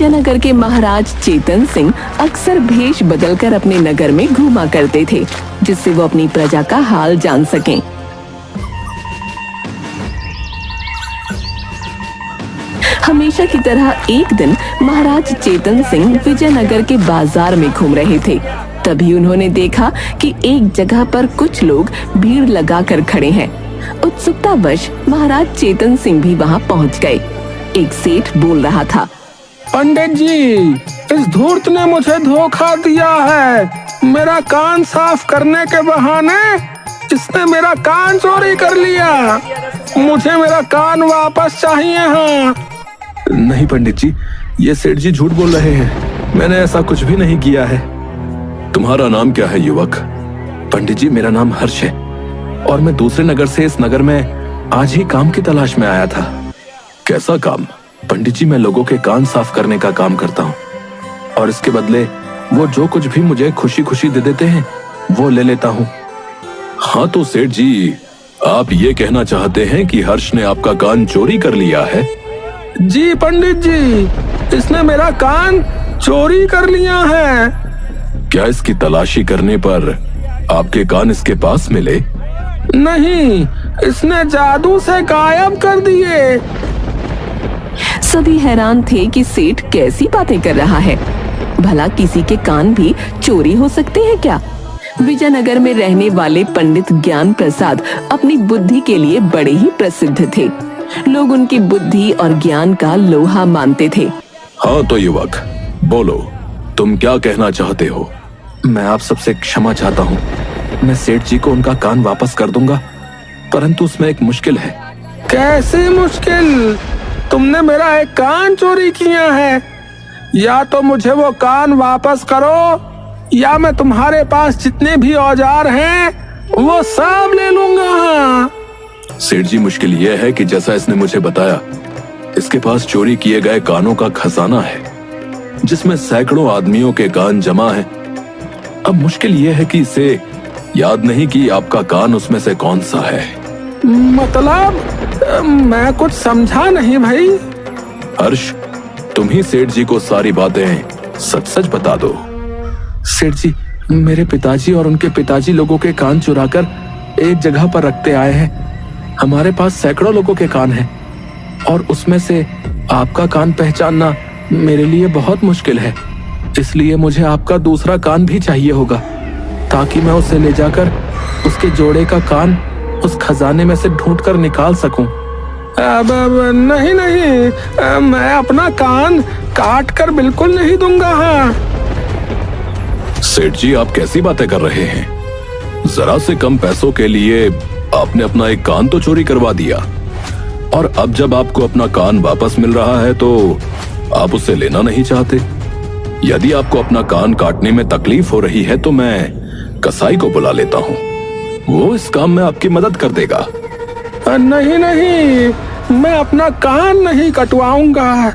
विजयनगर के महाराज चेतन सिंह अक्सर भेष बदलकर अपने नगर में घूमा करते थे, जिससे वो अपनी प्रजा का हाल जान सकें। हमेशा की तरह एक दिन महाराज चेतन सिंह विजयनगर के बाजार में घूम रहे थे। तभी उन्होंने देखा कि एक जगह पर कुछ लोग भीड़ लगाकर खड़े हैं। उत्सुकतावश महाराज चेतन सिंह भी वहां पहुंच गए। एक सेठ बोल रहा था, पंडित जी, इस धूर्त ने मुझे धोखा दिया है। मेरा कान साफ करने के बहाने इसने मेरा कान चोरी कर लिया। मुझे मेरा कान वापस चाहिए। हाँ। नहीं पंडित जी, ये सेठ जी झूठ बोल रहे हैं। मैंने ऐसा कुछ भी नहीं किया है। तुम्हारा नाम क्या है युवक? पंडित जी, मेरा नाम हर्ष है और मैं दूसरे नगर से इस नगर में आज ही काम की तलाश में आया था। कैसा काम? पंडित जी, मैं लोगों के कान साफ करने का काम करता हूँ और इसके बदले वो जो कुछ भी मुझे खुशी खुशी दे देते हैं वो ले लेता हूँ। हाँ तो सेठ जी, आप ये कहना चाहते हैं कि हर्ष ने आपका कान चोरी कर लिया है? जी पंडित जी, इसने मेरा कान चोरी कर लिया है। क्या इसकी तलाशी करने पर आपके कान इसके पास मिले? नहीं, इसने जादू से गायब कर दिए। सभी हैरान थे कि सेठ कैसी बातें कर रहा है। भला किसी के कान भी चोरी हो सकते हैं क्या? विजयनगर में रहने वाले पंडित ज्ञान प्रसाद अपनी बुद्धि के लिए बड़े ही प्रसिद्ध थे। लोग उनकी बुद्धि और ज्ञान का लोहा मानते थे। हाँ तो युवक, बोलो, तुम क्या कहना चाहते हो? मैं आप सबसे क्षमा चाहता हूँ। मैं सेठ जी को उनका कान वापस कर दूंगा, परंतु उसमें एक मुश्किल है। कैसी मुश्किल? तुमने मेरा एक कान चोरी किया है। या तो मुझे वो कान वापस करो या मैं तुम्हारे पास जितने भी औजार हैं वो सब ले लूंगा। सेठ जी, मुश्किल यह है कि जैसा इसने मुझे बताया, इसके पास चोरी किए गए कानों का खजाना है जिसमें सैकड़ों आदमियों के कान जमा है। अब मुश्किल यह है कि इसे याद नहीं कि आपका कान उसमें से कौन सा है। मतलब मैं कुछ समझा नहीं भाई। हर्ष, तुम ही सेठ जी को सारी बातें सच सच बता दो। सेठ जी, मेरे पिताजी और उनके पिताजी लोगों के कान चुराकर एक जगह पर रखते आए हैं। हमारे पास सैकड़ों लोगों के कान हैं और उसमें से आपका कान पहचानना मेरे लिए बहुत मुश्किल है। इसलिए मुझे आपका दूसरा कान भी चाहिए होगा ताकि मैं उसे ले जाकर उसके जोड़े का कान उस खजाने में से ढूंढकर निकाल सकूं। अब नहीं नहीं, मैं अपना कान काट कर बिल्कुल नहीं दूंगा। हाँ। सेठ जी, आप कैसी बातें कर रहे हैं? जरा से कम पैसों के लिए आपने अपना एक कान तो चोरी करवा दिया और अब जब आपको अपना कान वापस मिल रहा है तो आप उसे लेना नहीं चाहते। यदि आपको अपना कान काटने में तकलीफ हो रही है तो मैं कसाई को बुला लेता हूँ, वो इस काम में आपकी मदद कर देगा। नहीं नहीं, मैं अपना कान नहीं कटवाऊंगा।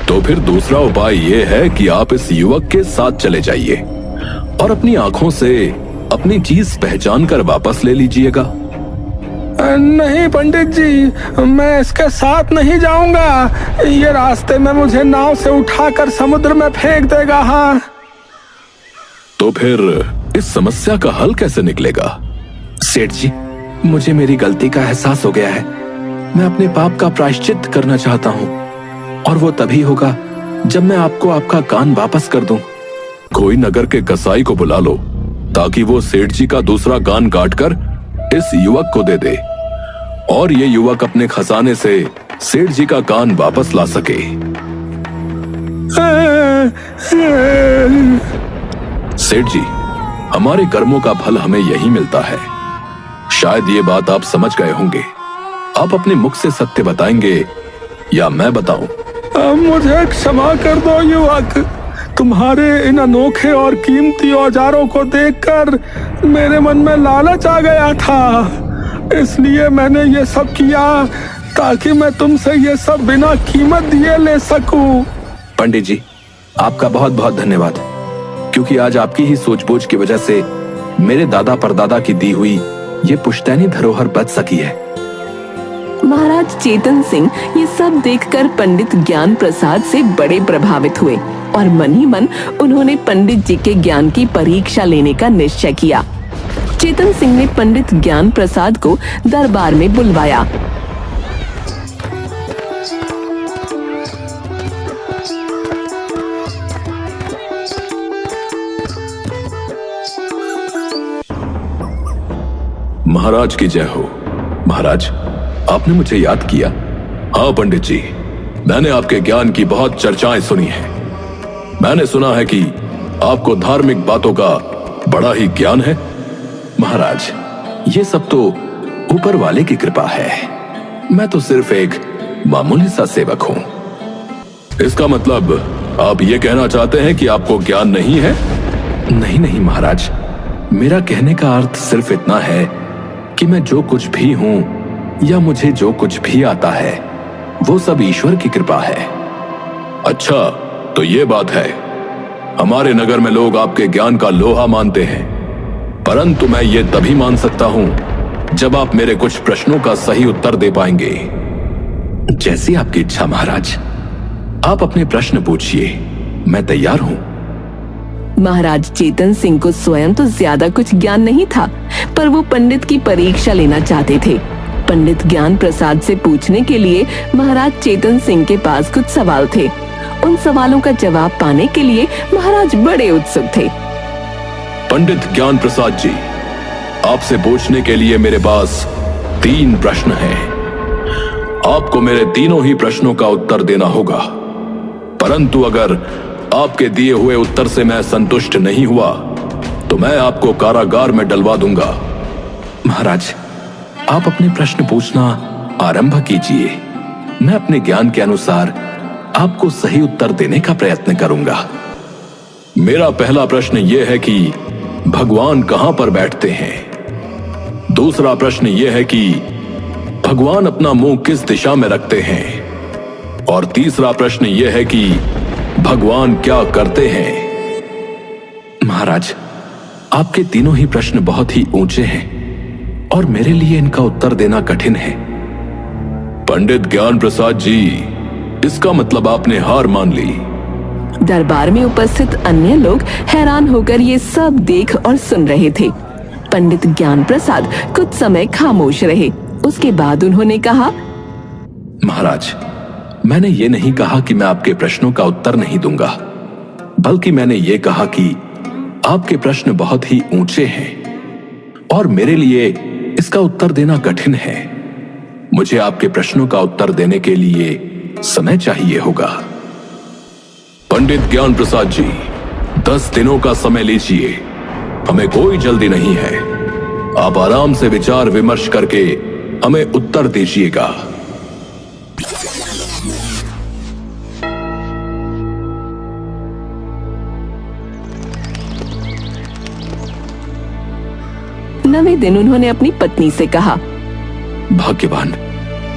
तो फिर दूसरा उपाय ये है कि आप इस युवक के साथ चले जाइए और अपनी आंखों से अपनी चीज पहचान कर वापस ले लीजिएगा। नहीं पंडित जी, मैं इसके साथ नहीं जाऊंगा। ये रास्ते में मुझे नाव से उठाकर समुद्र में फेंक देगा। हाँ। तो फिर इस समस्या का हल कैसे निकलेगा? सेठ जी, मुझे मेरी गलती का एहसास हो गया है। मैं अपने पाप का प्रायश्चित करना चाहता हूँ और वो तभी होगा जब मैं आपको आपका कान वापस कर दूं। कोई नगर के कसाई को बुला लो ताकि वो सेठ जी का दूसरा कान काटकर इस युवक को दे दे और ये युवक अपने खजाने से सेठ जी का कान वापस ला सके। सेठ जी, हमारे कर्मों का फल हमें यही मिलता है। शायद ये बात आप समझ गए होंगे। आप अपने मुख से सत्य बताएंगे या मैं बताऊं? मुझे क्षमा कर दो युवक। तुम्हारे इन अनोखे और कीमती औजारों को देखकर मेरे मन में लालच आ गया था, इसलिए मैंने ये सब किया ताकि मैं तुमसे ये सब बिना कीमत दिए ले सकूं। पंडित जी, आपका बहुत बहुत धन्यवाद, क्योंकि आज आपकी ही सूझबूझ की वजह से मेरे दादा परदादा की दी हुई ये पुश्तैनी धरोहर बच सकी है। महाराज चेतन सिंह ये सब देखकर पंडित ज्ञान प्रसाद से बड़े प्रभावित हुए और मन ही मन उन्होंने पंडित जी के ज्ञान की परीक्षा लेने का निश्चय किया। चेतन सिंह ने पंडित ज्ञान प्रसाद को दरबार में बुलवाया। महाराज की जय हो। महाराज, आपने मुझे याद किया? हाँ पंडित जी, मैंने आपके ज्ञान की बहुत चर्चाएं सुनी हैं। मैंने सुना है कि आपको धार्मिक बातों का बड़ा ही ज्ञान है। महाराज, ये सब तो ऊपर वाले की कृपा है। मैं तो सिर्फ एक मामूली सा सेवक हूँ। इसका मतलब आप ये कहना चाहते हैं कि आपको ज्ञान नहीं है? नहीं नहीं महाराज, मेरा कहने का अर्थ सिर्फ इतना है कि मैं जो कुछ भी हूँ या मुझे जो कुछ भी आता है वो सब ईश्वर की कृपा है। अच्छा, तो ये बात है। हमारे नगर में लोग आपके ज्ञान का लोहा मानते हैं, परंतु मैं ये तभी मान सकता हूं जब आप मेरे कुछ प्रश्नों का सही उत्तर दे पाएंगे। जैसी आपकी इच्छा महाराज, आप अपने प्रश्न पूछिए, मैं तैयार हूं। महाराज चेतन सिंह को स्वयं तो ज्यादा कुछ ज्ञान नहीं था, पर वो पंडित की परीक्षा लेना चाहते थे। पंडित ज्ञान प्रसाद से पूछने के लिए महाराज चेतन सिंह के पास कुछ सवाल थे। उन सवालों का जवाब पाने के लिए महाराज बड़े उत्सुक थे। पंडित ज्ञान प्रसाद जी, आपसे पूछने के लिए मेरे पास 3 प्रश्न हैं। आपको मेरे तीनों ही प्रश्नों का उत्तर देना होगा, परंतु अगर आपके दिए हुए उत्तर से मैं संतुष्ट नहीं हुआ तो मैं आपको कारागार में डलवा दूंगा। महाराज, आप अपने प्रश्न पूछना आरंभ कीजिए। मैं अपने ज्ञान के अनुसार आपको सही उत्तर देने का प्रयत्न करूंगा। मेरा पहला प्रश्न यह है कि भगवान कहां पर बैठते हैं? दूसरा प्रश्न यह है कि भगवान अपना मुंह किस दिशा में रखते हैं? और तीसरा प्रश्न यह है कि भगवान क्या करते हैं? महाराज, आपके तीनों ही प्रश्न बहुत ही ऊंचे हैं और मेरे लिए इनका उत्तर देना कठिन है। पंडित ज्ञान प्रसाद जी, इसका मतलब आपने हार मान ली। दरबार में उपस्थित अन्य लोग हैरान होकर ये सब देख और सुन रहे थे। पंडित ज्ञान प्रसाद कुछ समय खामोश रहे। उसके बाद उन्होंने कहा, महाराज, मैंने ये नहीं कहा कि मैं आपके प्रश्नों का उत्तर नहीं दूंगा, बल्कि मैंने ये कहा कि आपके प्रश्न बहुत ही ऊंचे हैं और मेरे लिए इसका उत्तर देना कठिन है। मुझे आपके प्रश्नों का उत्तर देने के लिए समय चाहिए होगा। पंडित ज्ञान प्रसाद जी, 10 दिनों का समय लीजिए, हमें कोई जल्दी नहीं है। आप आराम से विचार विमर्श करके हमें उत्तर दीजिएगा। नवें दिन उन्होंने अपनी पत्नी से कहा, भाग्यवान,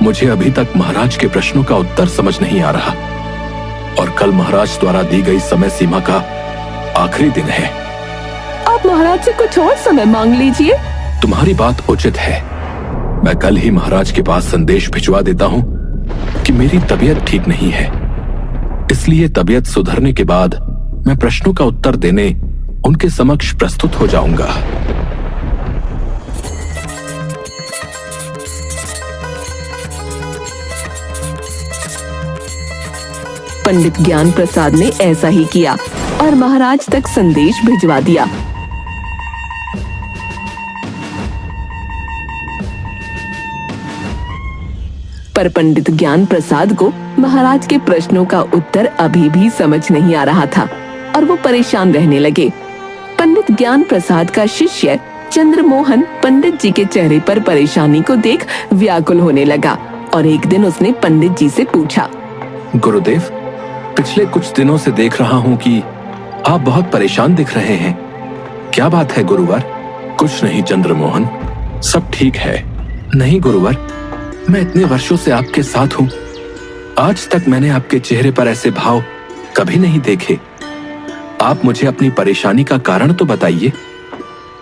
मुझे अभी तक महाराज के प्रश्नों का उत्तर समझ नहीं आ रहा और कल महाराज द्वारा दी गई समय सीमा का आखिरी दिन है। आप महाराज से कुछ और समय मांग लीजिए। तुम्हारी बात उचित है। मैं कल ही महाराज के पास संदेश भिजवा देता हूँ कि मेरी तबीयत ठीक नहीं है, इसलिए तबीयत सुधरने के बाद मैं प्रश्नों का उत्तर देने उनके समक्ष प्रस्तुत हो जाऊंगा। पंडित ज्ञान प्रसाद ने ऐसा ही किया और महाराज तक संदेश भिजवा दिया। पर पंडित ज्ञान प्रसाद को महाराज के प्रश्नों का उत्तर अभी भी समझ नहीं आ रहा था और वो परेशान रहने लगे। पंडित ज्ञान प्रसाद का शिष्य चंद्रमोहन पंडित जी के चेहरे पर परेशानी को देख व्याकुल होने लगा और एक दिन उसने पंडित जी से पूछा, गुरुदेव, पिछले कुछ दिनों से देख रहा हूं कि आप बहुत परेशान दिख रहे हैं। क्या बात है गुरुवर? कुछ नहीं चंद्रमोहन, सब ठीक है। नहीं गुरुवर, मैं इतने वर्षों से आपके साथ हूं, आज तक मैंने आपके चेहरे पर ऐसे भाव कभी नहीं देखे। आप मुझे अपनी परेशानी का कारण तो बताइए।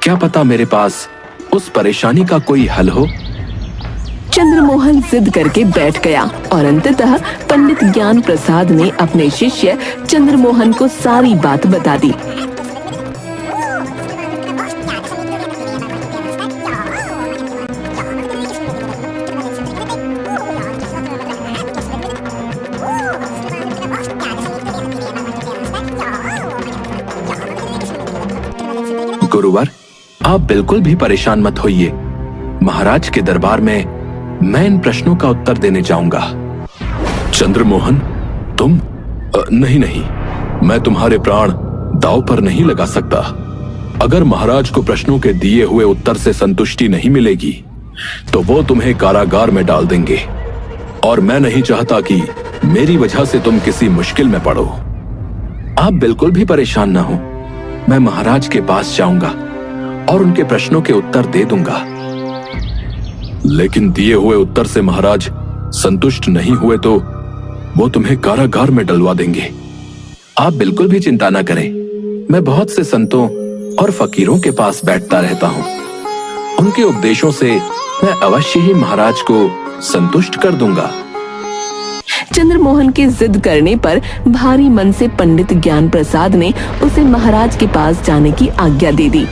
क्या पता मेरे पास उस परेशानी का कोई हल हो। चंद्रमोहन जिद करके बैठ गया और अंततः पंडित ज्ञान प्रसाद ने अपने शिष्य चंद्रमोहन को सारी बात बता दी। गुरुवर, आप बिल्कुल भी परेशान मत होइए। महाराज के दरबार में मैं इन प्रश्नों का उत्तर देने जाऊंगा। चंद्रमोहन, तुम? नहीं, मैं तुम्हारे प्राण दांव पर नहीं लगा सकता। अगर महाराज को प्रश्नों के दिए हुए उत्तर से संतुष्टि नहीं मिलेगी तो वो तुम्हें कारागार में डाल देंगे, और मैं नहीं चाहता कि मेरी वजह से तुम किसी मुश्किल में पड़ो। आप बिल्कुल भी परेशान ना हो। मैं महाराज के पास जाऊंगा और उनके प्रश्नों के उत्तर दे दूंगा। लेकिन दिए हुए उत्तर से महाराज संतुष्ट नहीं हुए तो वो तुम्हें कारागार में डलवा देंगे। आप बिल्कुल भी चिंता ना करें। मैं बहुत से संतों और फकीरों के पास बैठता रहता हूं। उनके उपदेशों से मैं अवश्य ही महाराज को संतुष्ट कर दूंगा। चंद्रमोहन के जिद करने पर भारी मन से पंडित ज्ञान प्रसाद ने उसे महाराज के पास जाने की आज्ञा दे दी।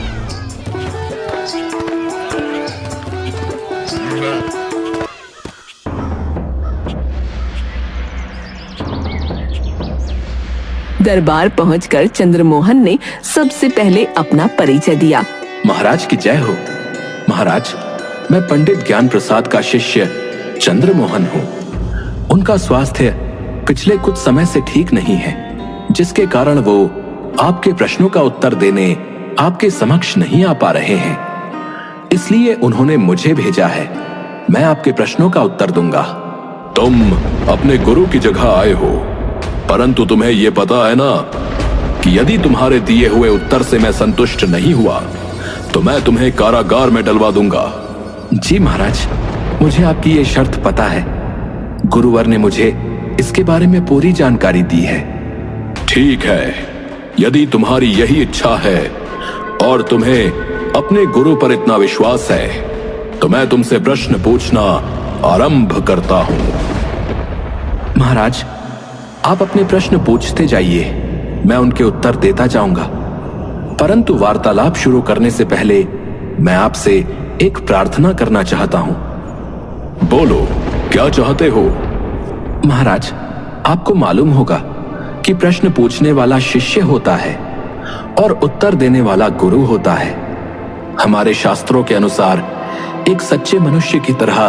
दरबार पहुंचकर चंद्रमोहन ने सबसे पहले अपना परिचय दिया। महाराज की जय हो। महाराज, मैं पंडित ज्ञान प्रसाद का शिष्य चंद्रमोहन हूँ। उनका स्वास्थ्य पिछले कुछ समय से ठीक नहीं है, जिसके कारण वो आपके प्रश्नों का उत्तर देने आपके समक्ष नहीं आ पा रहे हैं। इसलिए उन्होंने मुझे भेजा है। मैं आपके प्रश्नों का उत्तर दूंगा। तुम अपने गुरु की जगह आए हो, परंतु तुम्हें यह पता है ना कि यदि तुम्हारे दिए हुए उत्तर से मैं संतुष्ट नहीं हुआ तो मैं तुम्हें कारागार में डलवा दूंगा। जी महाराज, मुझे आपकी ये शर्त पता है। गुरुवर ने मुझे इसके बारे में पूरी जानकारी दी है। ठीक है, यदि तुम्हारी यही इच्छा है और तुम्हें अपने गुरु पर इतना विश्वास है तो मैं तुमसे प्रश्न पूछना आरंभ करता हूं। महाराज, आप अपने प्रश्न पूछते जाइए, मैं उनके उत्तर देता जाऊंगा। परंतु वार्तालाप शुरू करने से पहले मैं आपसे एक प्रार्थना करना चाहता हूं। बोलो, क्या चाहते हो? महाराज, आपको मालूम होगा कि प्रश्न पूछने वाला शिष्य होता है और उत्तर देने वाला गुरु होता है। हमारे शास्त्रों के अनुसार एक सच्चे मनुष्य की तरह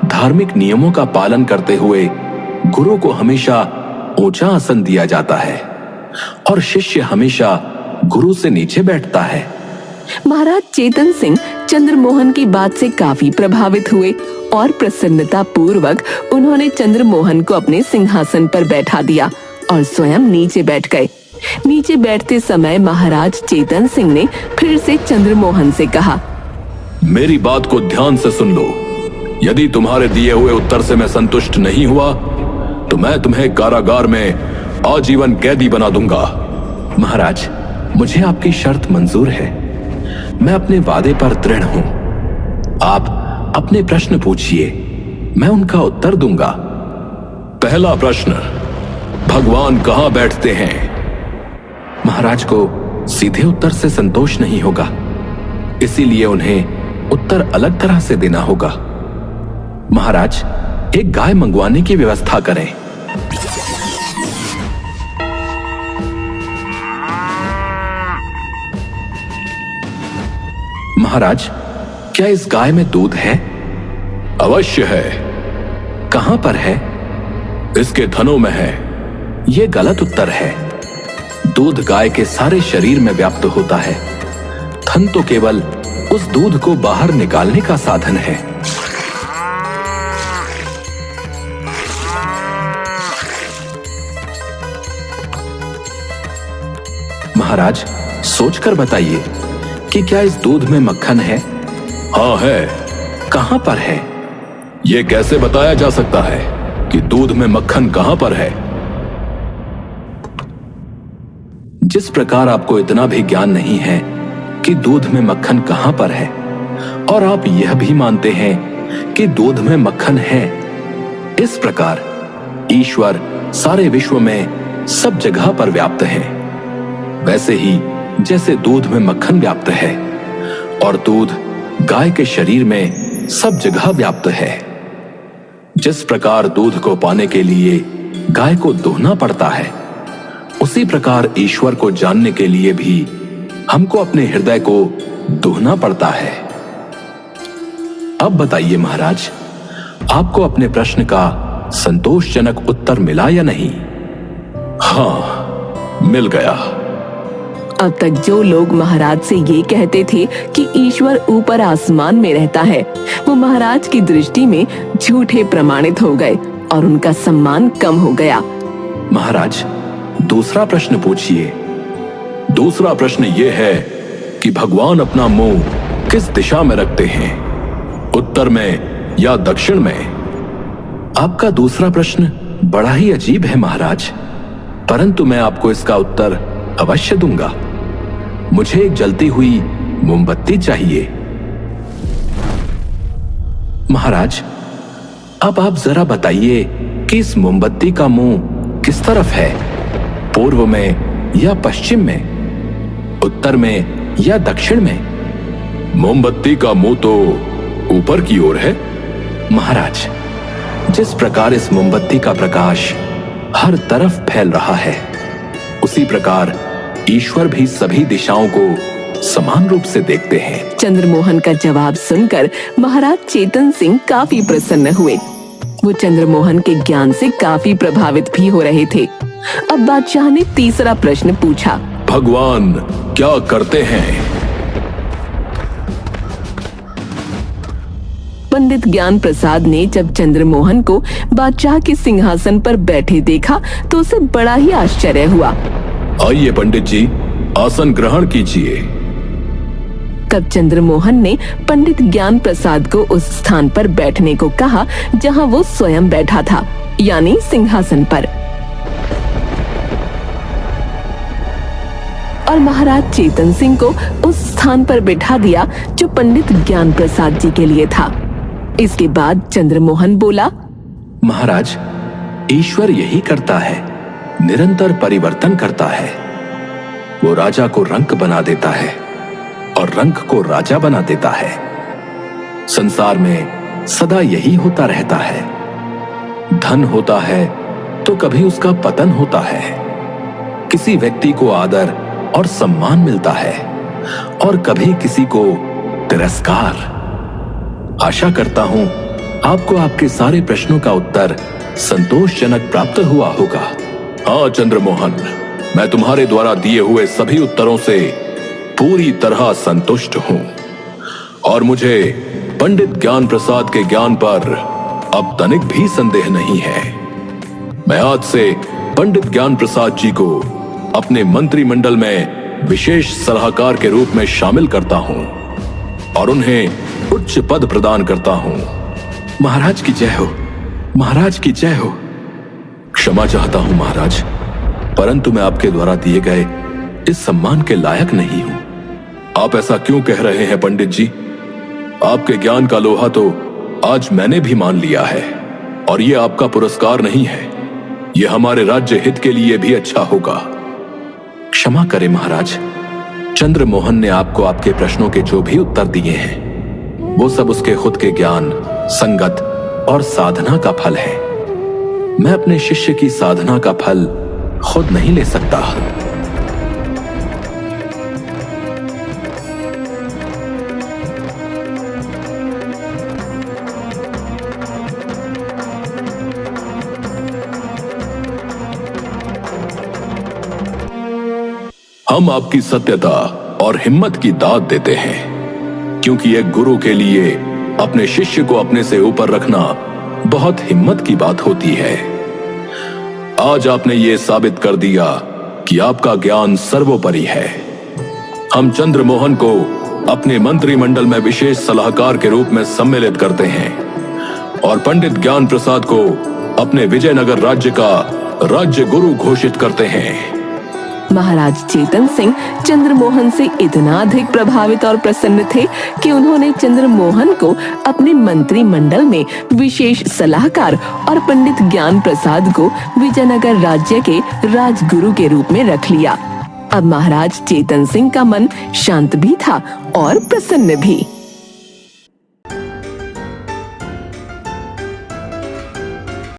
धार्मिक नियमों का पालन करते हुए गुरु को हमेशा ऊंचा आसन दिया जाता है और शिष्य हमेशा गुरु से नीचे बैठता है। महाराज चेतन सिंह चंद्रमोहन की बात से काफी प्रभावित हुए और प्रसन्नता पूर्वक उन्होंने चंद्रमोहन को अपने सिंहासन पर बैठा दिया और स्वयं नीचे बैठ गए। नीचे बैठते समय महाराज चेतन सिंह ने फिर से चंद्रमोहन से कहा, मेरी बात को ध्यान से सुन लो। यदि तुम्हारे दिए हुए उत्तर से मैं संतुष्ट नहीं हुआ तो मैं तुम्हें कारागार में आजीवन कैदी बना दूंगा। महाराज, मुझे आपकी शर्त मंजूर है। मैं अपने वादे पर दृढ़ हूं। आप अपने प्रश्न पूछिए, मैं उनका उत्तर दूंगा। पहला प्रश्न, भगवान कहां बैठते हैं? महाराज को सीधे उत्तर से संतोष नहीं होगा, इसीलिए उन्हें उत्तर अलग तरह से देना होगा। महाराज, एक गाय मंगवाने की व्यवस्था करें। महाराज, क्या इस गाय में दूध है? अवश्य है। कहां पर है? इसके थनों में है। यह गलत उत्तर है। दूध गाय के सारे शरीर में व्याप्त होता है। थन तो केवल उस दूध को बाहर निकालने का साधन है। महाराज, सोचकर बताइए कि क्या इस दूध में मक्खन है? हाँ है। कहां पर है? यह कैसे बताया जा सकता है कि दूध में मक्खन कहां पर है? जिस प्रकार आपको इतना भी ज्ञान नहीं है कि दूध में मक्खन कहां पर है, और आप यह भी मानते हैं कि दूध में मक्खन है। इस प्रकार ईश्वर सारे विश्व में सब जगह पर व्याप्त है। वैसे ही जैसे दूध में मक्खन व्याप्त है और दूध गाय के शरीर में सब जगह व्याप्त है, जिस प्रकार दूध को पाने के लिए गाय को दोहना पड़ता है, उसी प्रकार ईश्वर को जानने के लिए भी हमको अपने हृदय को दोहना पड़ता है। अब बताइए महाराज, आपको अपने प्रश्न का संतोषजनक उत्तर मिला या नहीं? हाँ, मिल गया। अब तक जो लोग महाराज से ये कहते थे कि ईश्वर ऊपर आसमान में रहता है, वो महाराज की दृष्टि में झूठे प्रमाणित हो गए और उनका सम्मान कम हो गया। महाराज, दूसरा प्रश्न पूछिए। दूसरा प्रश्न ये है कि भगवान अपना मुंह किस दिशा में रखते हैं, उत्तर में या दक्षिण में? आपका दूसरा प्रश्न बड़ा ही अजीब है महाराज, परंतु मैं आपको इसका उत्तर अवश्य दूंगा। मुझे एक जलती हुई मोमबत्ती चाहिए। महाराज, अब आप जरा बताइए कि इस मोमबत्ती का मुंह किस तरफ है, पूर्व में या पश्चिम में, उत्तर में या दक्षिण में? मोमबत्ती का मुंह तो ऊपर की ओर है। महाराज, जिस प्रकार इस मोमबत्ती का प्रकाश हर तरफ फैल रहा है, उसी प्रकार ईश्वर भी सभी दिशाओं को समान रूप से देखते हैं। चंद्रमोहन का जवाब सुनकर महाराज चेतन सिंह काफी प्रसन्न हुए। वो चंद्रमोहन के ज्ञान से काफी प्रभावित भी हो रहे थे। अब बादशाह ने तीसरा प्रश्न पूछा। भगवान क्या करते हैं? पंडित ज्ञान प्रसाद ने जब चंद्रमोहन को बादशाह के सिंहासन पर बैठे देखा तो उसे बड़ा ही आश्चर्य हुआ। आइए पंडित जी, आसन ग्रहण कीजिए। तब चंद्रमोहन ने पंडित ज्ञान प्रसाद को उस स्थान पर बैठने को कहा जहां वो स्वयं बैठा था, यानी सिंहासन पर। और महाराज चेतन सिंह को उस स्थान पर बिठा दिया जो पंडित ज्ञान प्रसाद जी के लिए था। इसके बाद चंद्रमोहन बोला, महाराज, ईश्वर यही करता है, निरंतर परिवर्तन करता है। वो राजा को रंक बना देता है और रंक को राजा बना देता है। संसार में सदा यही होता रहता है। धन होता है तो कभी उसका पतन होता है। किसी व्यक्ति को आदर और सम्मान मिलता है और कभी किसी को तिरस्कार। आशा करता हूं आपको आपके सारे प्रश्नों का उत्तर संतोषजनक प्राप्त हुआ होगा। हाँ चंद्रमोहन, मैं तुम्हारे द्वारा दिए हुए सभी उत्तरों से पूरी तरह संतुष्ट हूं और मुझे पंडित ज्ञान प्रसाद के ज्ञान पर अब तनिक भी संदेह नहीं है। मैं आज से पंडित ज्ञान प्रसाद जी को अपने मंत्रिमंडल में विशेष सलाहकार के रूप में शामिल करता हूं और उन्हें उच्च पद प्रदान करता हूं। महाराज की जय हो, महाराज की जय हो। क्षमा चाहता हूं महाराज, परंतु मैं आपके द्वारा दिए गए इस सम्मान के लायक नहीं हूं। आप ऐसा क्यों कह रहे हैं पंडित जी? आपके ज्ञान का लोहा तो आज मैंने भी मान लिया है और यह आपका पुरस्कार नहीं है, यह हमारे राज्य हित के लिए भी अच्छा होगा। क्षमा करें महाराज, चंद्रमोहन ने आपको आपके प्रश्नों के जो भी उत्तर दिए हैं वो सब उसके खुद के ज्ञान, संगत और साधना का फल है। मैं अपने शिष्य की साधना का फल खुद नहीं ले सकता। हम आपकी सत्यता और हिम्मत की दाद देते हैं, क्योंकि एक गुरु के लिए अपने शिष्य को अपने से ऊपर रखना बहुत हिम्मत की बात होती है। आज आपने ये साबित कर दिया कि आपका ज्ञान सर्वोपरि है। हम चंद्रमोहन को अपने मंत्रिमंडल में विशेष सलाहकार के रूप में सम्मिलित करते हैं और पंडित ज्ञान प्रसाद को अपने विजयनगर राज्य का राज्य गुरु घोषित करते हैं। महाराज चेतन सिंह चंद्रमोहन से इतना अधिक प्रभावित और प्रसन्न थे कि उन्होंने चंद्रमोहन को अपने मंत्रिमंडल में विशेष सलाहकार और पंडित ज्ञान प्रसाद को विजयनगर राज्य के राजगुरु के रूप में रख लिया। अब महाराज चेतन सिंह का मन शांत भी था और प्रसन्न भी।